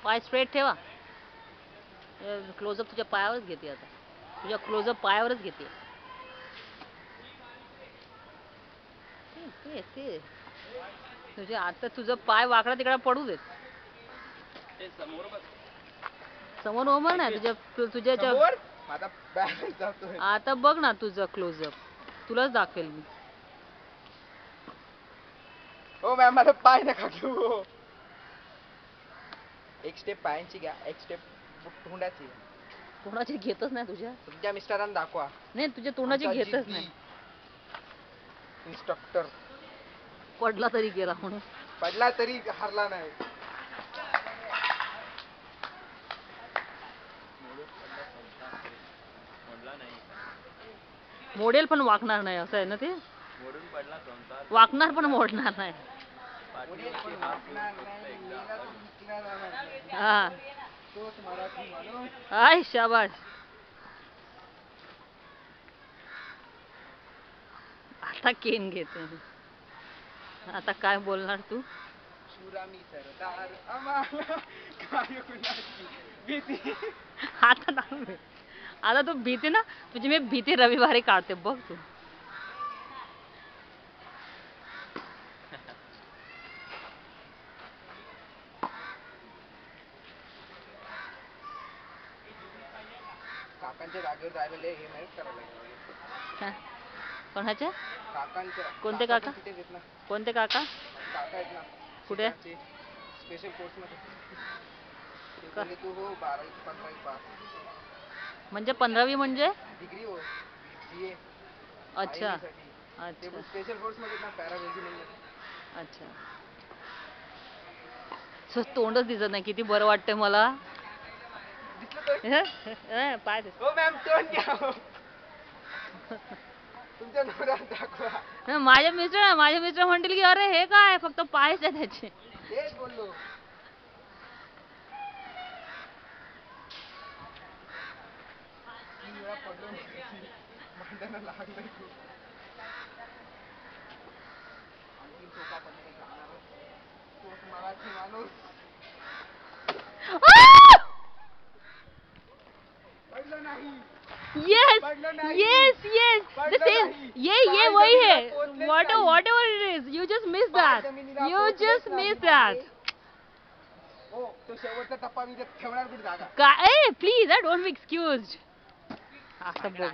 पाय स्ट्रेट ठेवा. क्लोजअप तुझ्या पायावरच घेते आता. तुझ्या क्लोजअप पायावरच घेते. ते तुझ्या आता तुझं पाय वाकडा तिकडा पडू देत. समोर उभं ना तुझ्या आता बघ ना तुझं क्लोजअप. तुलाच दाखवेल मी. हो मॅम मला पाय नका घेऊ. एक स्टेप पायांची घ्या, एक स्टेप तोंडाची. तोंडाची घेतच नाही तुझ्या. तुमच्या मिस्टरांना दाखवा. नाही तुझ्या तोंडाची घेतच नाही. इन्स्ट्रक्टर पडला तरी गेला म्हणून. पडला तरी हरला नाही. मोडेल पण वाकणार नाही असं आहे ना ते. वाकणार पण मोडणार नाही. हा आय शाबाश. आता केन घेते. आता काय बोलणार तू. सुरामी सरदार आम्हाला काय भीती. आता तू भीती ना तुझी मी भीती रविवारी काढते बघ तू. काकांच्या जागेवर जायला हे नाही करायला. कोणाच्या काकांच्या. कोणते काका. कोणते काका. काका आहेत ना कुठे. स्पेशल कोर्स मध्ये तू हो 12वी 15वी पास. म्हणजे 15वी म्हणजे डिग्री हो BA. अच्छा अच्छा स्पेशल कोर्स मध्ये ना पॅरामेडिसिन मध्ये. अच्छा तोंडच दिसत नाही. किती बरं वाटतंय मला. पाय हो मॅम तोंड घ्या. तुमच्या नवऱ्याला दाखवा. माझे मिस्टर म्हणतील की अरे हे काय फक्त पायच आहे त्याचे. तेच बोललो. भांडण लागलंय खूप. आणखी सोपा पद्धतीने जाणार तोच मराठी माणूस. पडलं नाही. Yes, yes, yes. The same. ये वही है. Whatever it is, you just missed that. You just missed that. हो तो शेवटचा टप्पा मी ठेवणार कुठे जागा. Hey, please, don't be excused. आता बघ.